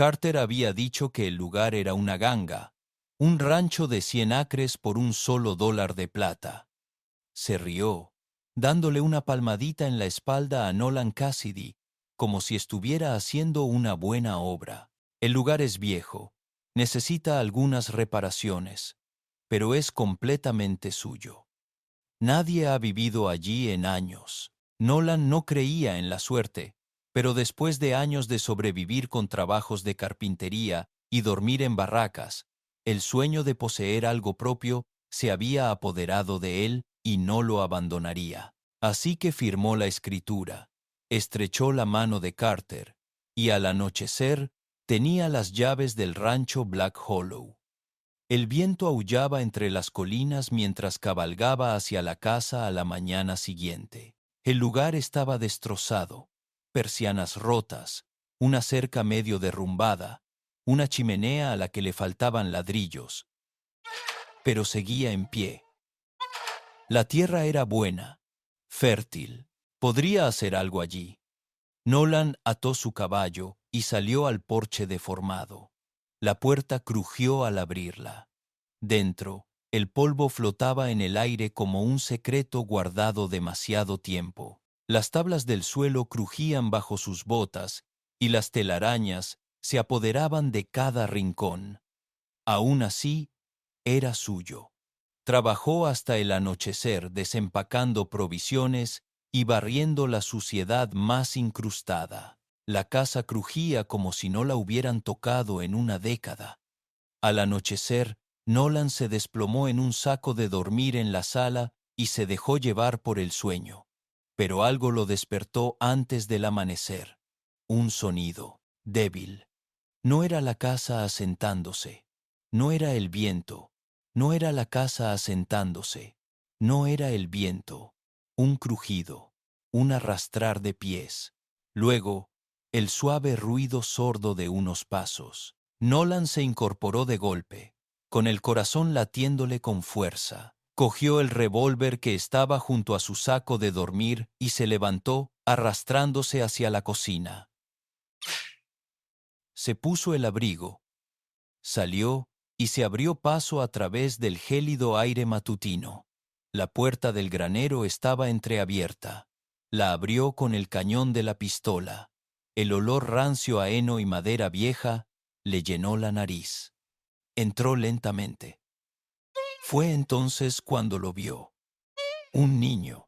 Carter había dicho que el lugar era una ganga, un rancho de 100 acres por un solo dólar de plata. Se rió, dándole una palmadita en la espalda a Nolan Cassidy, como si estuviera haciendo una buena obra. El lugar es viejo, necesita algunas reparaciones, pero es completamente suyo. Nadie ha vivido allí en años. Nolan no creía en la suerte, pero después de años de sobrevivir con trabajos de carpintería y dormir en barracas, el sueño de poseer algo propio se había apoderado de él y no lo abandonaría. Así que firmó la escritura, estrechó la mano de Carter, y al anochecer tenía las llaves del rancho Black Hollow. El viento aullaba entre las colinas mientras cabalgaba hacia la casa a la mañana siguiente. El lugar estaba destrozado, persianas rotas, una cerca medio derrumbada, una chimenea a la que le faltaban ladrillos, pero seguía en pie. La tierra era buena, fértil, podría hacer algo allí. Nolan ató su caballo y salió al porche deformado. La puerta crujió al abrirla. Dentro, el polvo flotaba en el aire como un secreto guardado demasiado tiempo. Las tablas del suelo crujían bajo sus botas y las telarañas se apoderaban de cada rincón. Aún así, era suyo. Trabajó hasta el anochecer desempacando provisiones y barriendo la suciedad más incrustada. La casa crujía como si no la hubieran tocado en una década. Al anochecer, Nolan se desplomó en un saco de dormir en la sala y se dejó llevar por el sueño. Pero algo lo despertó antes del amanecer. Un sonido, débil. No era la casa asentándose. No era el viento. No era la casa asentándose. No era el viento. Un crujido. Un arrastrar de pies. Luego, el suave ruido sordo de unos pasos. Nolan se incorporó de golpe, con el corazón latiéndole con fuerza. Cogió el revólver que estaba junto a su saco de dormir y se levantó, arrastrándose hacia la cocina. Se puso el abrigo, salió y se abrió paso a través del gélido aire matutino. La puerta del granero estaba entreabierta. La abrió con el cañón de la pistola. El olor rancio a heno y madera vieja le llenó la nariz. Entró lentamente. Fue entonces cuando lo vio. Un niño.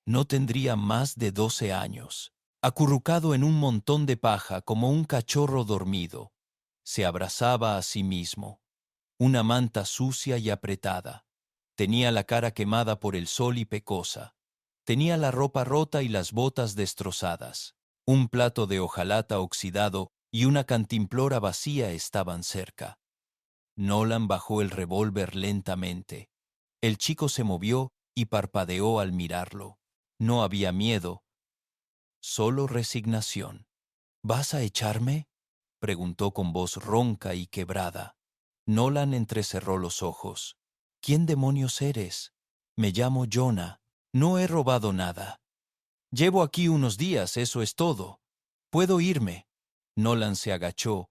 No tendría más de 12 años. Acurrucado en un montón de paja como un cachorro dormido. Se abrazaba a sí mismo. Una manta sucia y apretada. Tenía la cara quemada por el sol y pecosa. Tenía la ropa rota y las botas destrozadas. Un plato de hojalata oxidado y una cantimplora vacía estaban cerca. Nolan bajó el revólver lentamente. El chico se movió y parpadeó al mirarlo. No había miedo, solo resignación. ¿Vas a echarme?, preguntó con voz ronca y quebrada. Nolan entrecerró los ojos. ¿Quién demonios eres? Me llamo Jonah. No he robado nada. Llevo aquí unos días, eso es todo. Puedo irme. Nolan se agachó,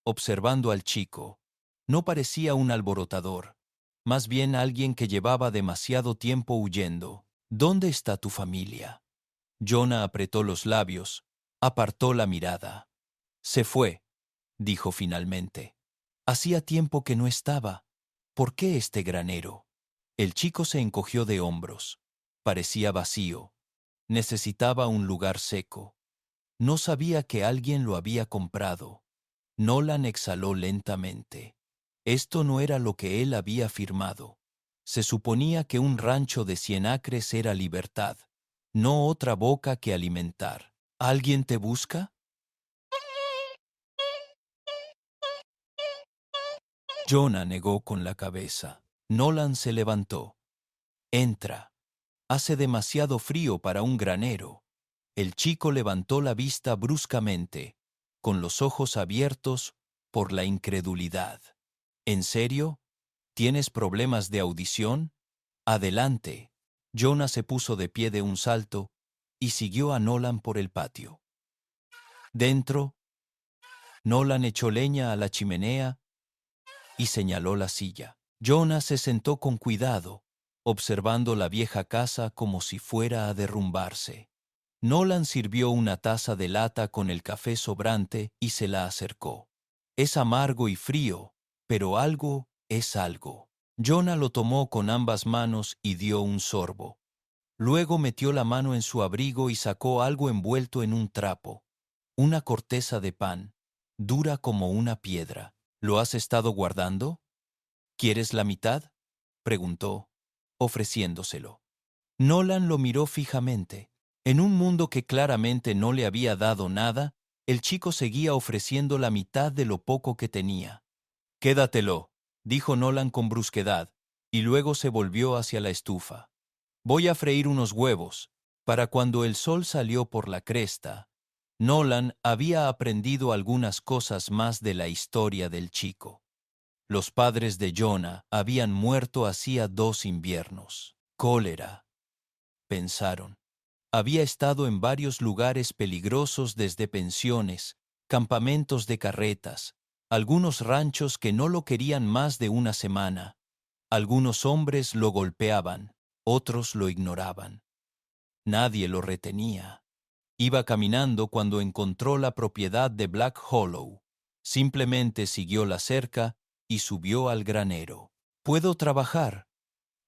observando al chico. No parecía un alborotador, más bien alguien que llevaba demasiado tiempo huyendo. ¿Dónde está tu familia? Jonah apretó los labios, apartó la mirada. Se fue, dijo finalmente. Hacía tiempo que no estaba. ¿Por qué este granero? El chico se encogió de hombros. Parecía vacío. Necesitaba un lugar seco. No sabía que alguien lo había comprado. Nolan exhaló lentamente. Esto no era lo que él había firmado. Se suponía que un rancho de 100 acres era libertad, no otra boca que alimentar. ¿Alguien te busca? Jonah negó con la cabeza. Nolan se levantó. Entra. Hace demasiado frío para un granero. El chico levantó la vista bruscamente, con los ojos abiertos por la incredulidad. ¿En serio? ¿Tienes problemas de audición? Adelante. Jonah se puso de pie de un salto y siguió a Nolan por el patio. Dentro, Nolan echó leña a la chimenea y señaló la silla. Jonah se sentó con cuidado, observando la vieja casa como si fuera a derrumbarse. Nolan sirvió una taza de lata con el café sobrante y se la acercó. Es amargo y frío, pero algo es algo. Jonah lo tomó con ambas manos y dio un sorbo. Luego metió la mano en su abrigo y sacó algo envuelto en un trapo. Una corteza de pan, dura como una piedra. ¿Lo has estado guardando? ¿Quieres la mitad?, preguntó, ofreciéndoselo. Nolan lo miró fijamente. En un mundo que claramente no le había dado nada, el chico seguía ofreciendo la mitad de lo poco que tenía. Quédatelo, dijo Nolan con brusquedad, y luego se volvió hacia la estufa. Voy a freír unos huevos. Para cuando el sol salió por la cresta, Nolan había aprendido algunas cosas más de la historia del chico. Los padres de Jonah habían muerto hacía 2 inviernos. Cólera, pensaron. Había estado en varios lugares peligrosos, desde pensiones, campamentos de carretas, algunos ranchos que no lo querían más de una semana. Algunos hombres lo golpeaban, otros lo ignoraban. Nadie lo retenía. Iba caminando cuando encontró la propiedad de Black Hollow. Simplemente siguió la cerca y subió al granero. «¿Puedo trabajar?»,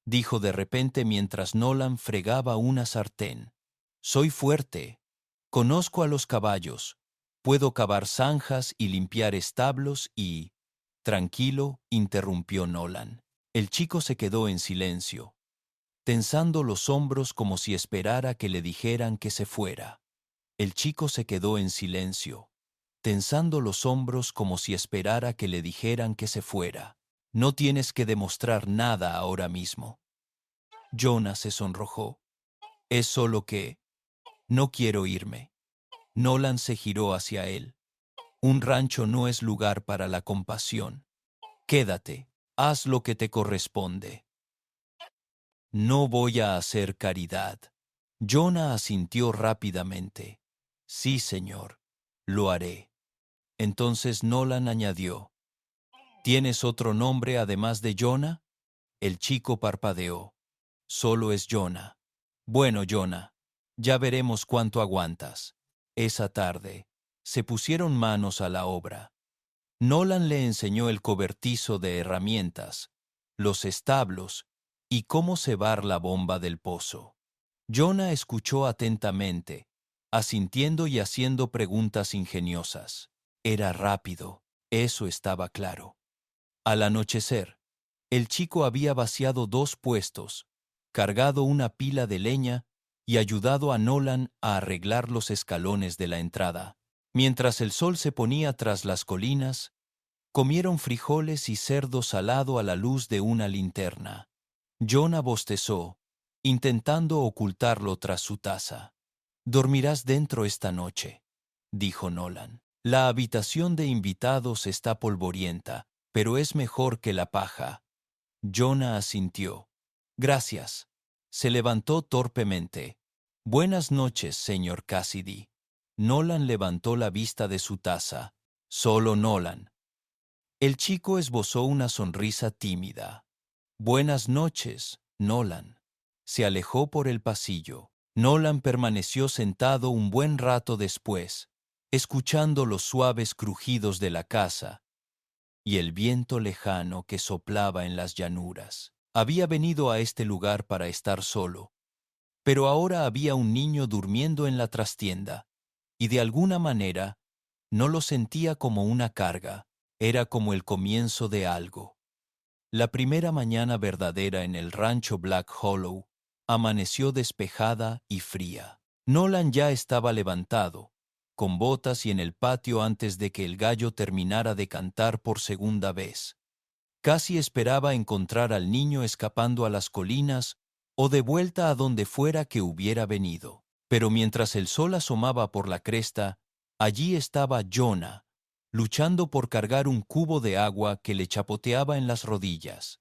dijo de repente mientras Nolan fregaba una sartén. «Soy fuerte. Conozco a los caballos. Puedo cavar zanjas y limpiar establos y...» «Tranquilo», interrumpió Nolan. El chico se quedó en silencio, tensando los hombros como si esperara que le dijeran que se fuera. El chico se quedó en silencio, tensando los hombros como si esperara que le dijeran que se fuera. «No tienes que demostrar nada ahora mismo». Jonah se sonrojó. «Es solo que... no quiero irme». Nolan se giró hacia él. «Un rancho no es lugar para la compasión. Quédate, haz lo que te corresponde». «No voy a hacer caridad». Jonah asintió rápidamente. «Sí, señor, lo haré». Entonces Nolan añadió, «¿Tienes otro nombre además de Jonah?». El chico parpadeó. «Solo es Jonah». «Bueno, Jonah, ya veremos cuánto aguantas». Esa tarde, se pusieron manos a la obra. Nolan le enseñó el cobertizo de herramientas, los establos y cómo cebar la bomba del pozo. Jonah escuchó atentamente, asintiendo y haciendo preguntas ingeniosas. Era rápido, eso estaba claro. Al anochecer, el chico había vaciado 2 puestos, cargado una pila de leña y ayudado a Nolan a arreglar los escalones de la entrada. Mientras el sol se ponía tras las colinas, comieron frijoles y cerdo salado a la luz de una linterna. Jonah bostezó, intentando ocultarlo tras su taza. «Dormirás dentro esta noche», dijo Nolan. «La habitación de invitados está polvorienta, pero es mejor que la paja». Jonah asintió. «Gracias». Se levantó torpemente. «Buenas noches, señor Cassidy». Nolan levantó la vista de su taza. Solo Nolan. El chico esbozó una sonrisa tímida. «Buenas noches, Nolan». Se alejó por el pasillo. Nolan permaneció sentado un buen rato después, escuchando los suaves crujidos de la casa y el viento lejano que soplaba en las llanuras. Había venido a este lugar para estar solo, pero ahora había un niño durmiendo en la trastienda, y de alguna manera no lo sentía como una carga, era como el comienzo de algo. La primera mañana verdadera en el rancho Black Hollow amaneció despejada y fría. Nolan ya estaba levantado, con botas y en el patio antes de que el gallo terminara de cantar por segunda vez. Casi esperaba encontrar al niño escapando a las colinas o de vuelta a donde fuera que hubiera venido. Pero mientras el sol asomaba por la cresta, allí estaba Jonah, luchando por cargar un cubo de agua que le chapoteaba en las rodillas.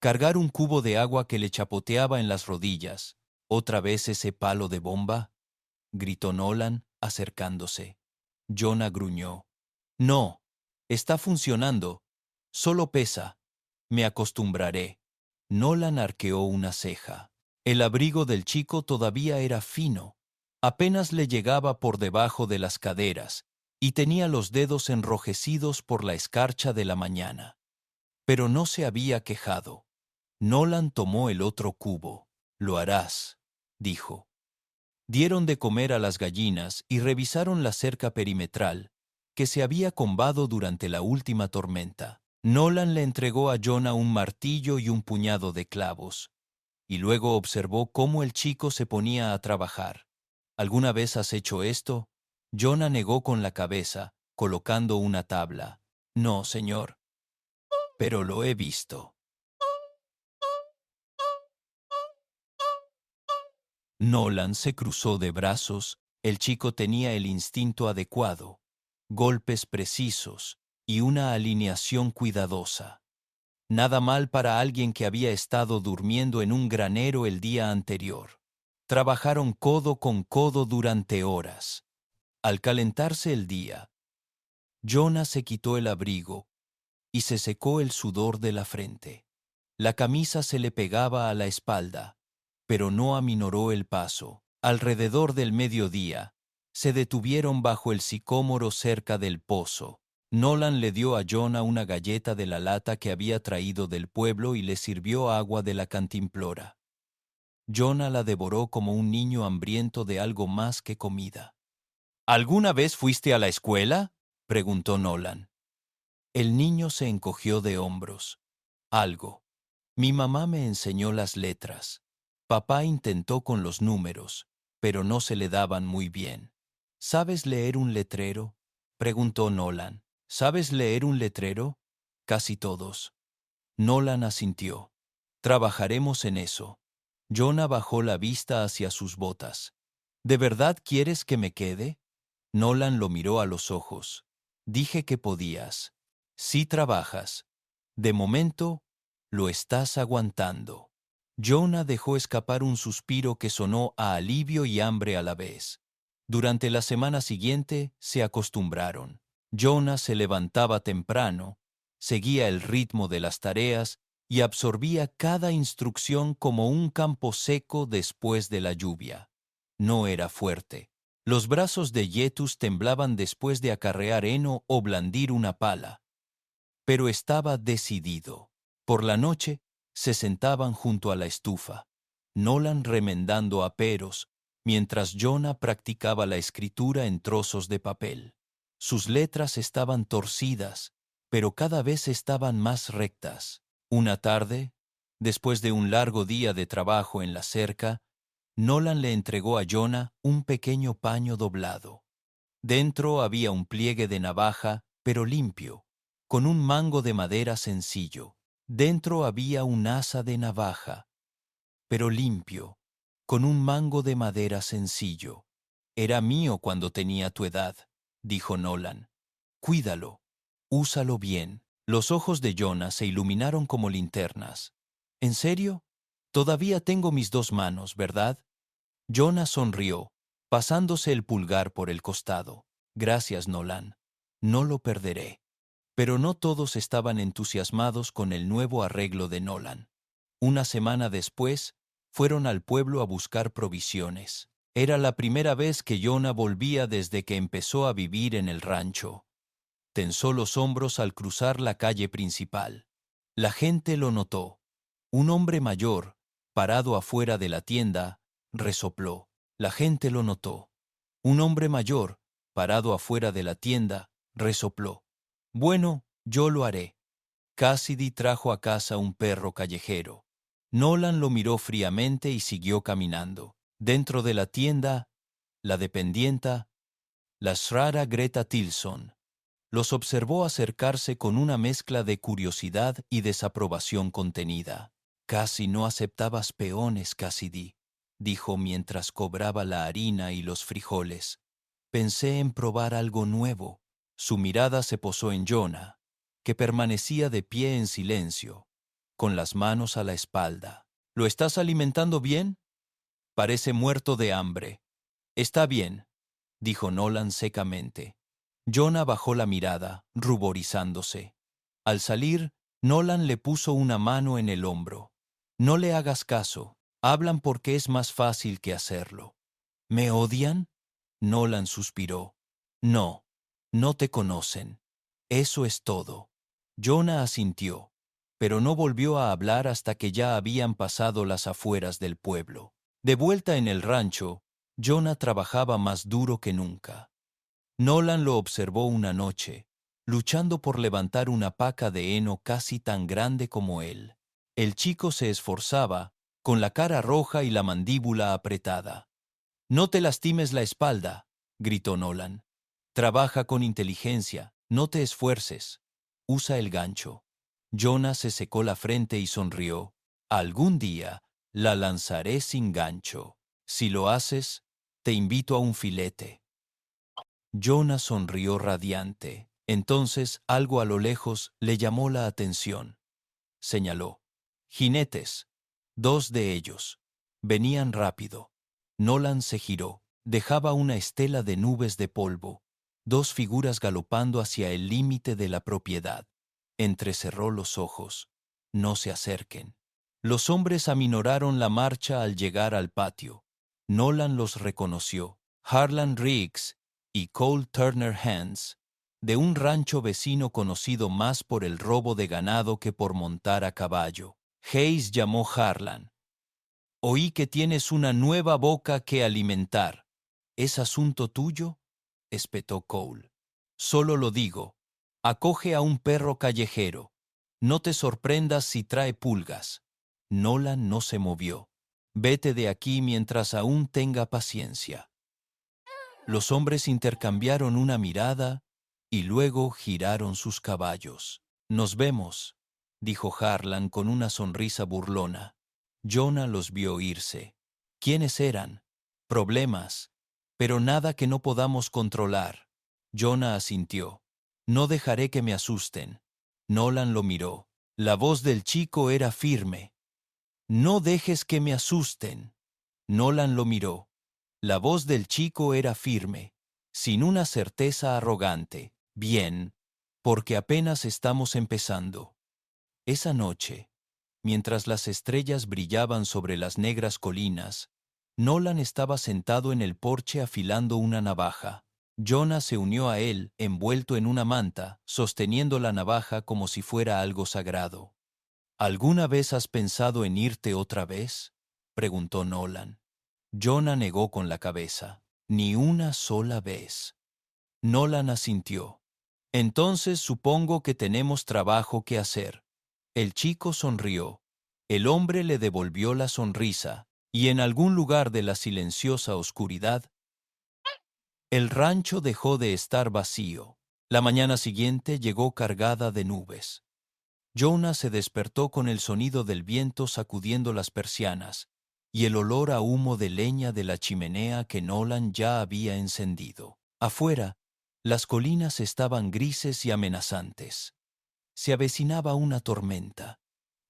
Cargar un cubo de agua que le chapoteaba en las rodillas. ¿Otra vez ese palo de bomba?, gritó Nolan, acercándose. Jonah gruñó. No, está funcionando. Solo pesa. Me acostumbraré. Nolan arqueó una ceja. El abrigo del chico todavía era fino. Apenas le llegaba por debajo de las caderas y tenía los dedos enrojecidos por la escarcha de la mañana. Pero no se había quejado. Nolan tomó el otro cubo. Lo harás, dijo. Dieron de comer a las gallinas y revisaron la cerca perimetral, que se había combado durante la última tormenta. Nolan le entregó a Jonah un martillo y un puñado de clavos, y luego observó cómo el chico se ponía a trabajar. ¿Alguna vez has hecho esto? Jonah negó con la cabeza, colocando una tabla. No, señor. Pero lo he visto. Nolan se cruzó de brazos. El chico tenía el instinto adecuado, golpes precisos y una alineación cuidadosa. Nada mal para alguien que había estado durmiendo en un granero el día anterior. Trabajaron codo con codo durante horas. Al calentarse el día, Jonah se quitó el abrigo y se secó el sudor de la frente. La camisa se le pegaba a la espalda, pero no aminoró el paso. Alrededor del mediodía, se detuvieron bajo el sicómoro cerca del pozo. Nolan le dio a Jonah una galleta de la lata que había traído del pueblo y le sirvió agua de la cantimplora. Jonah la devoró como un niño hambriento de algo más que comida. ¿Alguna vez fuiste a la escuela?, preguntó Nolan. El niño se encogió de hombros. Algo. Mi mamá me enseñó las letras. Papá intentó con los números, pero no se le daban muy bien. ¿Sabes leer un letrero?, preguntó Nolan. ¿Sabes leer un letrero? Casi todos. Nolan asintió. Trabajaremos en eso. Jonah bajó la vista hacia sus botas. ¿De verdad quieres que me quede? Nolan lo miró a los ojos. Dije que podías. Sí trabajas. De momento, lo estás aguantando. Jonah dejó escapar un suspiro que sonó a alivio y hambre a la vez. Durante la semana siguiente se acostumbraron. Jonah se levantaba temprano, seguía el ritmo de las tareas y absorbía cada instrucción como un campo seco después de la lluvia. No era fuerte. Los brazos de Yetus temblaban después de acarrear heno o blandir una pala. Pero estaba decidido. Por la noche, se sentaban junto a la estufa, Nolan remendando aperos, mientras Jonah practicaba la escritura en trozos de papel. Sus letras estaban torcidas, pero cada vez estaban más rectas. Una tarde, después de un largo día de trabajo en la cerca, Nolan le entregó a Jonah un pequeño paño doblado. Dentro había un pliegue de navaja, pero limpio, con un mango de madera sencillo. Dentro había un asa de navaja, pero limpio, con un mango de madera sencillo. Era mío cuando tenía tu edad, dijo Nolan. Cuídalo, úsalo bien. Los ojos de Jonah se iluminaron como linternas. ¿En serio? Todavía tengo mis dos manos, ¿verdad? Jonah sonrió, pasándose el pulgar por el costado. Gracias, Nolan. No lo perderé. Pero no todos estaban entusiasmados con el nuevo arreglo de Nolan. Una semana después, fueron al pueblo a buscar provisiones. Era la primera vez que Jonah volvía desde que empezó a vivir en el rancho. Tensó los hombros al cruzar la calle principal. La gente lo notó. Un hombre mayor, parado afuera de la tienda, resopló. La gente lo notó. Un hombre mayor, parado afuera de la tienda, resopló. Bueno, yo lo haré. Cassidy trajo a casa un perro callejero. Nolan lo miró fríamente y siguió caminando. Dentro de la tienda, la dependienta, la Srara Greta Tilson, los observó acercarse con una mezcla de curiosidad y desaprobación contenida. Casi no aceptabas peones, Cassidy, dijo mientras cobraba la harina y los frijoles. Pensé en probar algo nuevo. Su mirada se posó en Jonah, que permanecía de pie en silencio, con las manos a la espalda. ¿Lo estás alimentando bien? Parece muerto de hambre. Está bien, dijo Nolan secamente. Jonah bajó la mirada, ruborizándose. Al salir, Nolan le puso una mano en el hombro. No le hagas caso. Hablan porque es más fácil que hacerlo. ¿Me odian? Nolan suspiró. No, no te conocen. Eso es todo. Jonah asintió, pero no volvió a hablar hasta que ya habían pasado las afueras del pueblo. De vuelta en el rancho, Jonah trabajaba más duro que nunca. Nolan lo observó una noche, luchando por levantar una paca de heno casi tan grande como él. El chico se esforzaba, con la cara roja y la mandíbula apretada. «No te lastimes la espalda», gritó Nolan. «Trabaja con inteligencia, no te esfuerces. Usa el gancho». Jonah se secó la frente y sonrió. «Algún día la lanzaré sin gancho. Si lo haces, te invito a un filete». Jonah sonrió radiante. Entonces algo a lo lejos le llamó la atención. Señaló. Jinetes. 2 de ellos. Venían rápido. Nolan se giró. Dejaba una estela de nubes de polvo. 2 figuras galopando hacia el límite de la propiedad. Entrecerró los ojos. No se acerquen. Los hombres aminoraron la marcha al llegar al patio. Nolan los reconoció. Harlan Riggs y Cole Turner Hands, de un rancho vecino conocido más por el robo de ganado que por montar a caballo. Hayes llamó Harlan. «Oí que tienes una nueva boca que alimentar. ¿Es asunto tuyo?», espetó Cole. «Solo lo digo. Acoge a un perro callejero. No te sorprendas si trae pulgas». Nolan no se movió. «Vete de aquí mientras aún tenga paciencia». Los hombres intercambiaron una mirada y luego giraron sus caballos. «Nos vemos», dijo Harlan con una sonrisa burlona. Jonah los vio irse. ¿Quiénes eran? Problemas, pero nada que no podamos controlar. Jonah asintió. «No dejaré que me asusten». Nolan lo miró. La voz del chico era firme. «No dejes que me asusten». Nolan lo miró. La voz del chico era firme, sin una certeza arrogante. «Bien, porque apenas estamos empezando». Esa noche, mientras las estrellas brillaban sobre las negras colinas, Nolan estaba sentado en el porche afilando una navaja. Jonah se unió a él, envuelto en una manta, sosteniendo la navaja como si fuera algo sagrado. «¿Alguna vez has pensado en irte otra vez?», preguntó Nolan. Jonah negó con la cabeza. «Ni una sola vez». Nolan asintió. «Entonces supongo que tenemos trabajo que hacer». El chico sonrió. El hombre le devolvió la sonrisa, y en algún lugar de la silenciosa oscuridad, el rancho dejó de estar vacío. La mañana siguiente llegó cargada de nubes. Jonah se despertó con el sonido del viento sacudiendo las persianas y el olor a humo de leña de la chimenea que Nolan ya había encendido. Afuera, las colinas estaban grises y amenazantes. Se avecinaba una tormenta,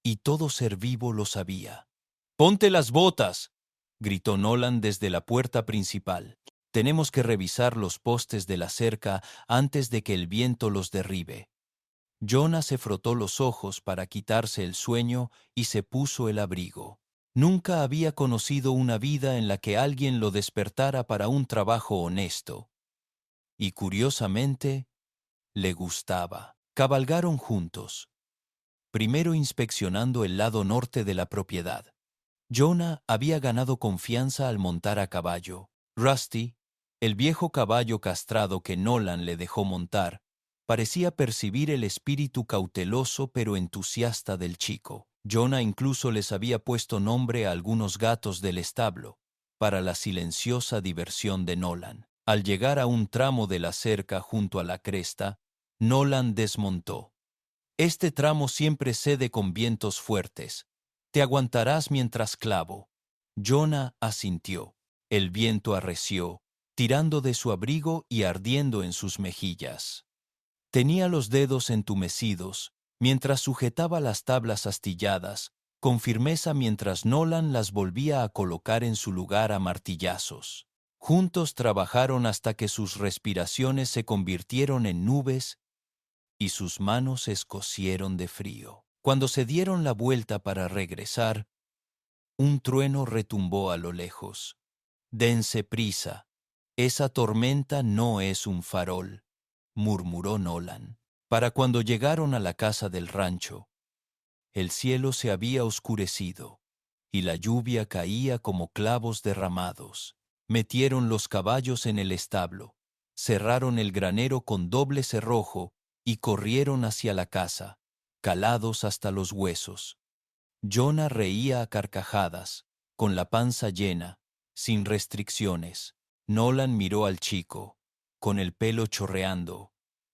y todo ser vivo lo sabía. «¡Ponte las botas!», gritó Nolan desde la puerta principal. «Tenemos que revisar los postes de la cerca antes de que el viento los derribe». Jonah se frotó los ojos para quitarse el sueño y se puso el abrigo. Nunca había conocido una vida en la que alguien lo despertara para un trabajo honesto. Y curiosamente, le gustaba. Cabalgaron juntos, primero inspeccionando el lado norte de la propiedad. Jonah había ganado confianza al montar a caballo. Rusty, el viejo caballo castrado que Nolan le dejó montar, parecía percibir el espíritu cauteloso pero entusiasta del chico. Jonah incluso les había puesto nombre a algunos gatos del establo, para la silenciosa diversión de Nolan. Al llegar a un tramo de la cerca junto a la cresta, Nolan desmontó. «Este tramo siempre cede con vientos fuertes. Te aguantarás mientras clavo». Jonah asintió. El viento arreció, tirando de su abrigo y ardiendo en sus mejillas. Tenía los dedos entumecidos, mientras sujetaba las tablas astilladas, con firmeza mientras Nolan las volvía a colocar en su lugar a martillazos. Juntos trabajaron hasta que sus respiraciones se convirtieron en nubes y sus manos se escocieron de frío. Cuando se dieron la vuelta para regresar, un trueno retumbó a lo lejos. «Dense prisa. Esa tormenta no es un farol», murmuró Nolan. Para cuando llegaron a la casa del rancho, el cielo se había oscurecido y la lluvia caía como clavos derramados. Metieron los caballos en el establo, cerraron el granero con doble cerrojo y corrieron hacia la casa, calados hasta los huesos. Jonah reía a carcajadas, con la panza llena, sin restricciones. Nolan miró al chico, con el pelo chorreando,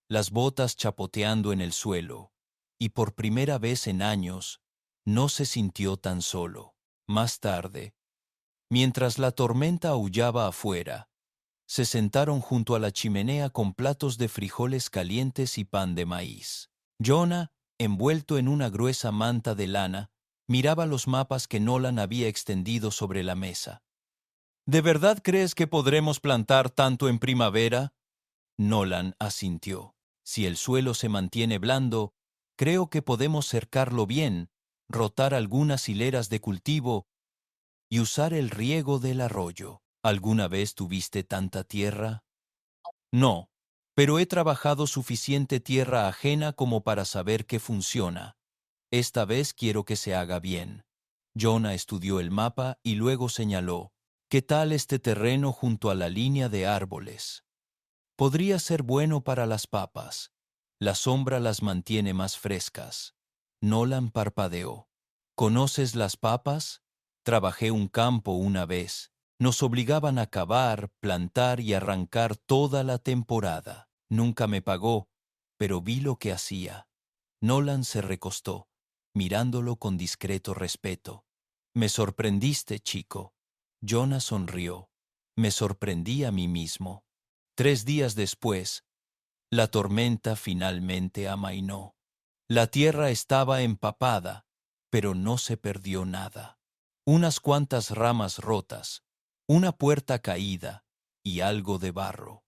las botas chapoteando en el suelo, y por primera vez en años no se sintió tan solo. Más tarde, mientras la tormenta aullaba afuera, se sentaron junto a la chimenea con platos de frijoles calientes y pan de maíz. Jonah, envuelto en una gruesa manta de lana, miraba los mapas que Nolan había extendido sobre la mesa. «¿De verdad crees que podremos plantar tanto en primavera?» Nolan asintió. «Si el suelo se mantiene blando, creo que podemos cercarlo bien, rotar algunas hileras de cultivo y usar el riego del arroyo. ¿Alguna vez tuviste tanta tierra?» «No, pero he trabajado suficiente tierra ajena como para saber que funciona. Esta vez quiero que se haga bien». Jonah estudió el mapa y luego señaló: «¿Qué tal este terreno junto a la línea de árboles? Podría ser bueno para las papas. La sombra las mantiene más frescas». Nolan parpadeó. «¿Conoces las papas? Trabajé un campo una vez. Nos obligaban a cavar, plantar y arrancar toda la temporada. Nunca me pagó, pero vi lo que hacía». Nolan se recostó, mirándolo con discreto respeto. «Me sorprendiste, chico». Jonah sonrió. «Me sorprendí a mí mismo». 3 días después, la tormenta finalmente amainó. La tierra estaba empapada, pero no se perdió nada. Unas cuantas ramas rotas, una puerta caída y algo de barro.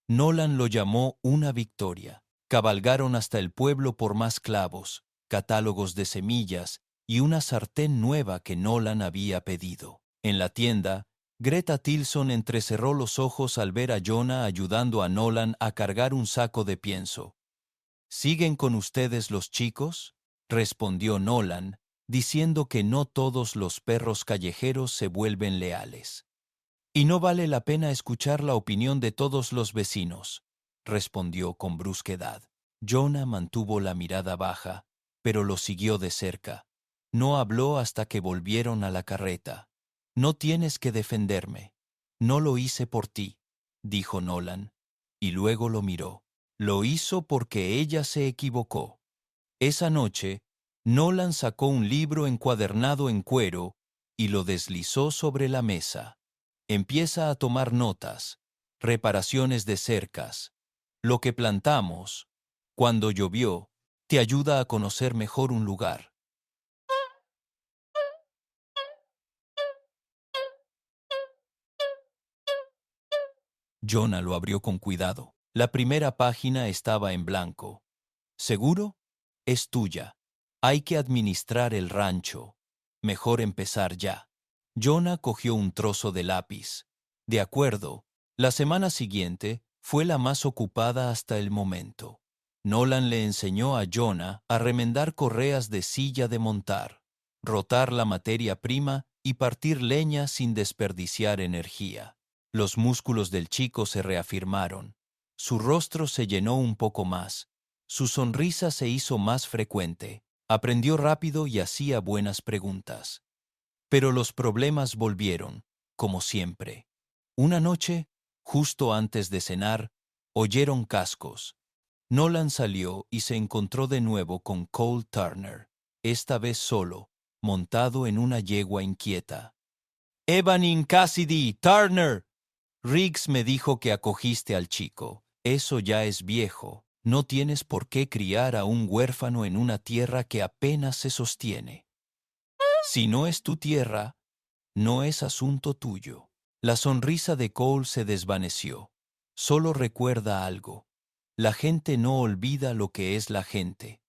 Nolan lo llamó una victoria. Cabalgaron hasta el pueblo por más clavos, catálogos de semillas y una sartén nueva que Nolan había pedido. En la tienda, Greta Tilson entrecerró los ojos al ver a Jonah ayudando a Nolan a cargar un saco de pienso. «¿Siguen con ustedes los chicos?», respondió Nolan, diciendo que no todos los perros callejeros se vuelven leales. «Y no vale la pena escuchar la opinión de todos los vecinos», respondió con brusquedad. Jonah mantuvo la mirada baja, pero lo siguió de cerca. No habló hasta que volvieron a la carreta. «No tienes que defenderme. No lo hice por ti», dijo Nolan, y luego lo miró. «Lo hizo porque ella se equivocó». Esa noche, Nolan sacó un libro encuadernado en cuero y lo deslizó sobre la mesa. «Empieza a tomar notas, reparaciones de cercas, lo que plantamos, cuando llovió, te ayuda a conocer mejor un lugar». Jonah lo abrió con cuidado. La primera página estaba en blanco. «¿Seguro? Es tuya. Hay que administrar el rancho. Mejor empezar ya». Jonah cogió un trozo de lápiz. «De acuerdo». La semana siguiente fue la más ocupada hasta el momento. Nolan le enseñó a Jonah a remendar correas de silla de montar, rotar la materia prima y partir leña sin desperdiciar energía. Los músculos del chico se reafirmaron. Su rostro se llenó un poco más. Su sonrisa se hizo más frecuente. Aprendió rápido y hacía buenas preguntas. Pero los problemas volvieron, como siempre. Una noche, justo antes de cenar, oyeron cascos. Nolan salió y se encontró de nuevo con Cole Turner, esta vez solo, montado en una yegua inquieta. «Evanin Cassidy, Turner. Riggs me dijo que acogiste al chico. Eso ya es viejo. No tienes por qué criar a un huérfano en una tierra que apenas se sostiene. Si no es tu tierra, no es asunto tuyo». La sonrisa de Cole se desvaneció. Solo recuerda algo. La gente no olvida lo que es la gente.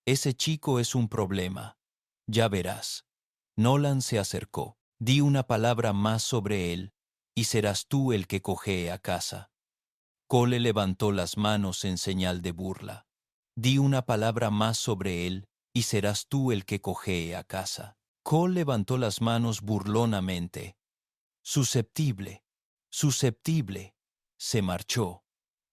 Ese chico es un problema. Ya verás. Nolan se acercó. Di una palabra más sobre él, y serás tú el que cojee a casa. Cole levantó las manos en señal de burla. Di una palabra más sobre él, y serás tú el que cojee a casa. Cole levantó las manos burlonamente. Susceptible, susceptible. Se marchó.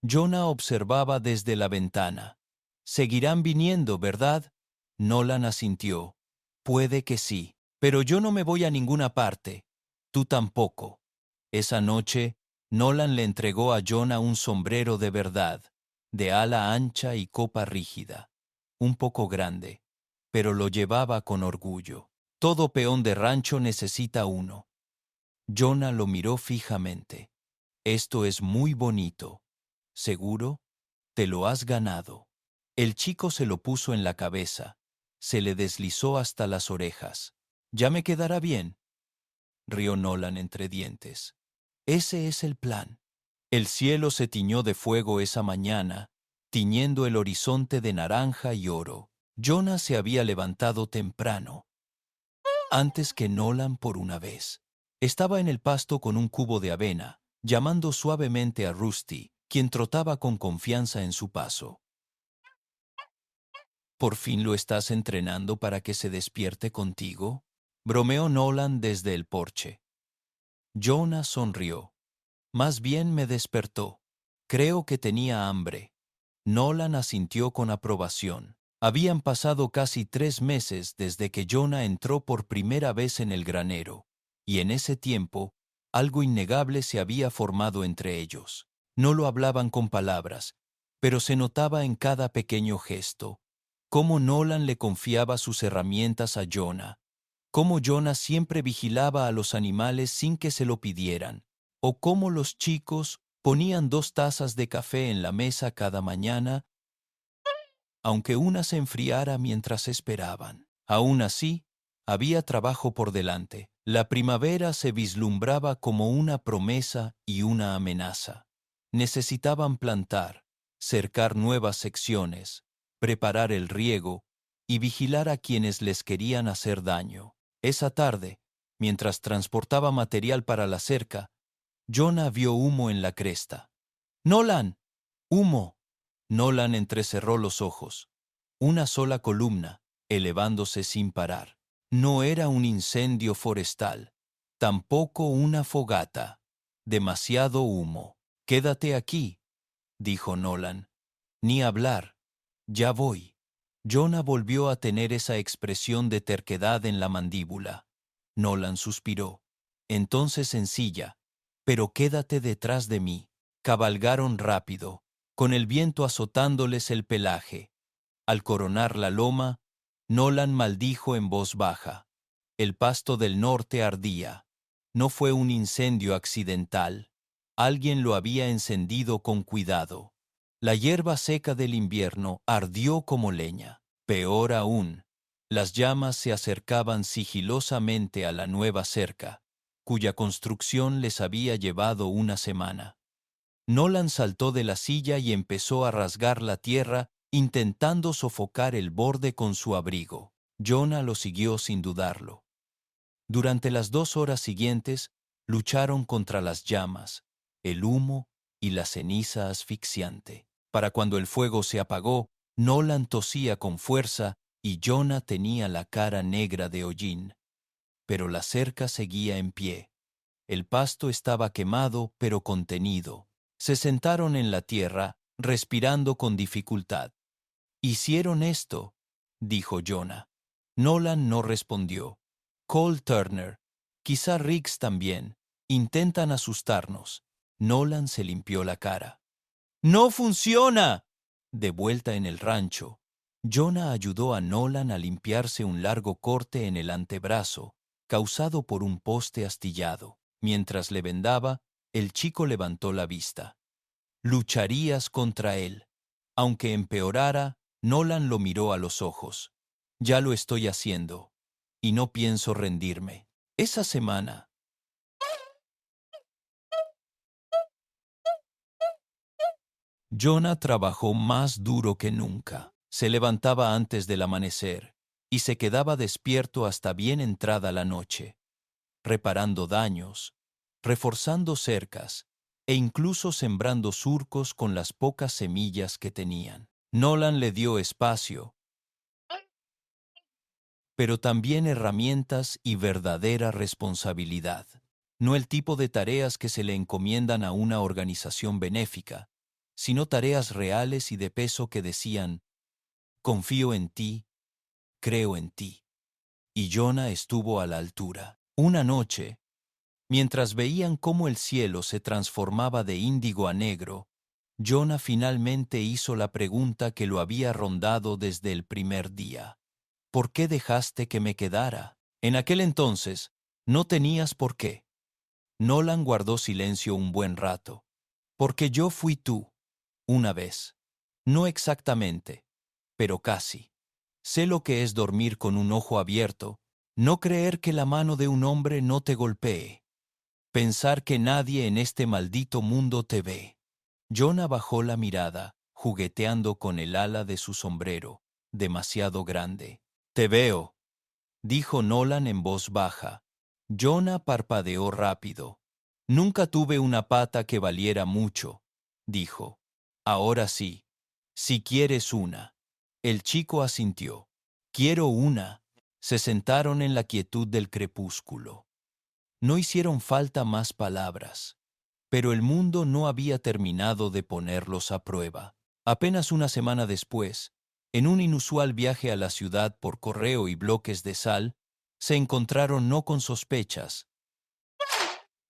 Jonah observaba desde la ventana. Seguirán viniendo, ¿verdad? Nolan asintió. Puede que sí, pero yo no me voy a ninguna parte. Tú tampoco. Esa noche, Nolan le entregó a Jonah un sombrero de verdad, de ala ancha y copa rígida, un poco grande, pero lo llevaba con orgullo. Todo peón de rancho necesita uno. Jonah lo miró fijamente. Esto es muy bonito. ¿Seguro? Te lo has ganado. El chico se lo puso en la cabeza. Se le deslizó hasta las orejas. Ya me quedará bien, rió Nolan entre dientes. Ese es el plan. El cielo se tiñó de fuego esa mañana, tiñendo el horizonte de naranja y oro. Jonah se había levantado temprano, antes que Nolan por una vez. Estaba en el pasto con un cubo de avena, llamando suavemente a Rusty, quien trotaba con confianza en su paso. ¿Por fin lo estás entrenando para que se despierte contigo? Bromeó Nolan desde el porche. Jonah sonrió. Más bien me despertó. Creo que tenía hambre. Nolan asintió con aprobación. Habían pasado casi 3 meses desde que Jonah entró por primera vez en el granero, y en ese tiempo, algo innegable se había formado entre ellos. No lo hablaban con palabras, pero se notaba en cada pequeño gesto, cómo Nolan le confiaba sus herramientas a Jonah, cómo Jonah siempre vigilaba a los animales sin que se lo pidieran, o cómo los chicos ponían 2 tazas de café en la mesa cada mañana, aunque una se enfriara mientras esperaban. Aún así, había trabajo por delante. La primavera se vislumbraba como una promesa y una amenaza. Necesitaban plantar, cercar nuevas secciones, preparar el riego y vigilar a quienes les querían hacer daño. Esa tarde, mientras transportaba material para la cerca, Jonah vio humo en la cresta. ¡Nolan! ¡Humo! Nolan entrecerró los ojos. Una sola columna, elevándose sin parar. No era un incendio forestal, tampoco una fogata. Demasiado humo. Quédate aquí, dijo Nolan. Ni hablar. Ya voy. Jonah volvió a tener esa expresión de terquedad en la mandíbula. Nolan suspiró. Entonces sencilla, pero quédate detrás de mí. Cabalgaron rápido, con el viento azotándoles el pelaje. Al coronar la loma, Nolan maldijo en voz baja. El pasto del norte ardía. No fue un incendio accidental. Alguien lo había encendido con cuidado. La hierba seca del invierno ardió como leña. Peor aún, las llamas se acercaban sigilosamente a la nueva cerca, cuya construcción les había llevado una semana. Nolan saltó de la silla y empezó a rasgar la tierra, intentando sofocar el borde con su abrigo. Jonah lo siguió sin dudarlo. Durante las 2 horas siguientes, lucharon contra las llamas, el humo y la ceniza asfixiante. Para cuando el fuego se apagó, Nolan tosía con fuerza y Jonah tenía la cara negra de hollín. Pero la cerca seguía en pie. El pasto estaba quemado pero contenido. Se sentaron en la tierra, respirando con dificultad. «Hicieron esto», dijo Jonah. Nolan no respondió. Cole Turner, quizá Riggs también, intentan asustarnos. Nolan se limpió la cara. «¡No funciona!» De vuelta en el rancho, Jonah ayudó a Nolan a limpiarse un largo corte en el antebrazo, causado por un poste astillado. Mientras le vendaba, el chico levantó la vista. Lucharías contra él. Aunque empeorara, Nolan lo miró a los ojos. Ya lo estoy haciendo, y no pienso rendirme. Esa semana, Jonah trabajó más duro que nunca. Se levantaba antes del amanecer y se quedaba despierto hasta bien entrada la noche, reparando daños, reforzando cercas e incluso sembrando surcos con las pocas semillas que tenían. Nolan le dio espacio, pero también herramientas y verdadera responsabilidad. No el tipo de tareas que se le encomiendan a una organización benéfica, sino tareas reales y de peso que decían, confío en ti, creo en ti. Y Jonah estuvo a la altura. Una noche, mientras veían cómo el cielo se transformaba de índigo a negro, Jonah finalmente hizo la pregunta que lo había rondado desde el primer día. ¿Por qué dejaste que me quedara? En aquel entonces, no tenías por qué. Nolan guardó silencio un buen rato. Porque yo fui tú, una vez. No exactamente, pero casi. Sé lo que es dormir con un ojo abierto, no creer que la mano de un hombre no te golpee, pensar que nadie en este maldito mundo te ve. Jonah bajó la mirada, jugueteando con el ala de su sombrero, demasiado grande. Te veo, dijo Nolan en voz baja. Jonah parpadeó rápido. Nunca tuve una pata que valiera mucho, dijo. Ahora sí, si quieres una. El chico asintió. Quiero una. Se sentaron en la quietud del crepúsculo. No hicieron falta más palabras, pero el mundo no había terminado de ponerlos a prueba. Apenas una semana después, en un inusual viaje a la ciudad por correo y bloques de sal, se encontraron no con sospechas,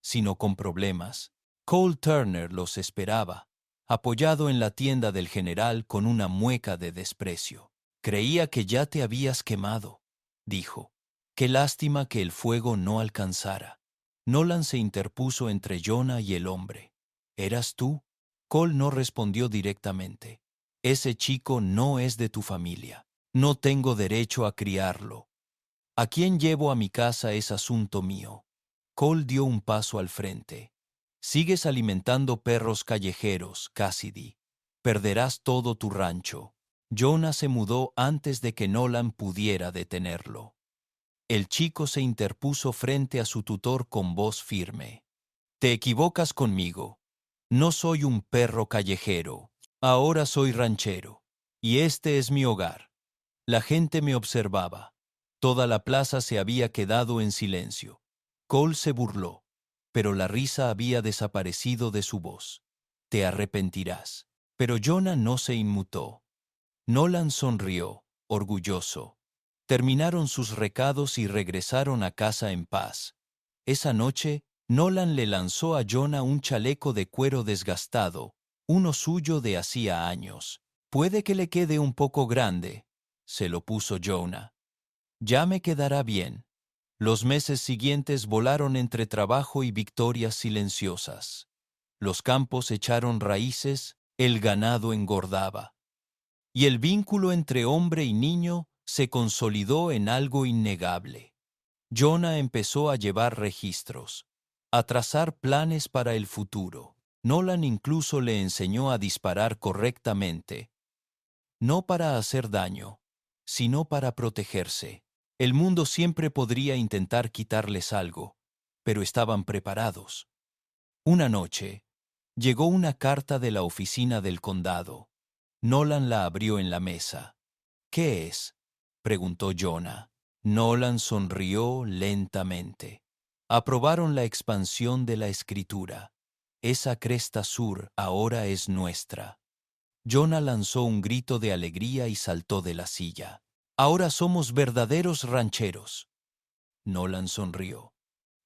sino con problemas. Cole Turner los esperaba, apoyado en la tienda del general con una mueca de desprecio. Creía que ya te habías quemado, dijo. Qué lástima que el fuego no alcanzara. Nolan se interpuso entre Jonah y el hombre. ¿Eras tú? Cole no respondió directamente. Ese chico no es de tu familia. No tengo derecho a criarlo. A quién llevo a mi casa es asunto mío. Cole dio un paso al frente. Sigues alimentando perros callejeros, Cassidy. Perderás todo tu rancho. Jonah se mudó antes de que Nolan pudiera detenerlo. El chico se interpuso frente a su tutor con voz firme. Te equivocas conmigo. No soy un perro callejero. Ahora soy ranchero. Y este es mi hogar. La gente me observaba. Toda la plaza se había quedado en silencio. Cole se burló, pero la risa había desaparecido de su voz. Te arrepentirás. Pero Jonah no se inmutó. Nolan sonrió, orgulloso. Terminaron sus recados y regresaron a casa en paz. Esa noche, Nolan le lanzó a Jonah un chaleco de cuero desgastado, uno suyo de hacía años. Puede que le quede un poco grande, se lo puso Jonah. Ya me quedará bien. Los meses siguientes volaron entre trabajo y victorias silenciosas. Los campos echaron raíces, el ganado engordaba. Y el vínculo entre hombre y niño se consolidó en algo innegable. Jonah empezó a llevar registros, a trazar planes para el futuro. Nolan incluso le enseñó a disparar correctamente, no para hacer daño, sino para protegerse. El mundo siempre podría intentar quitarles algo, pero estaban preparados. Una noche, llegó una carta de la oficina del condado. Nolan la abrió en la mesa. ¿Qué es?, preguntó Jonah. Nolan sonrió lentamente. Aprobaron la expansión de la escritura. Esa cresta sur ahora es nuestra. Jonah lanzó un grito de alegría y saltó de la silla. Ahora somos verdaderos rancheros. Nolan sonrió.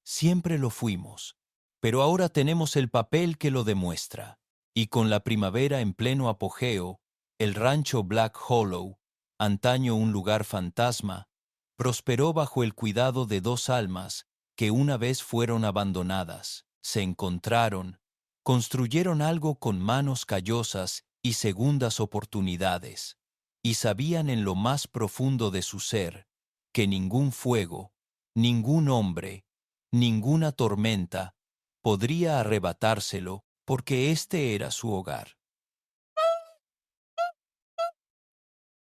Siempre lo fuimos, pero ahora tenemos el papel que lo demuestra. Y con la primavera en pleno apogeo, el rancho Black Hollow, antaño un lugar fantasma, prosperó bajo el cuidado de dos almas que una vez fueron abandonadas, se encontraron, construyeron algo con manos callosas y segundas oportunidades, y sabían en lo más profundo de su ser que ningún fuego, ningún hombre, ninguna tormenta podría arrebatárselo porque este era su hogar.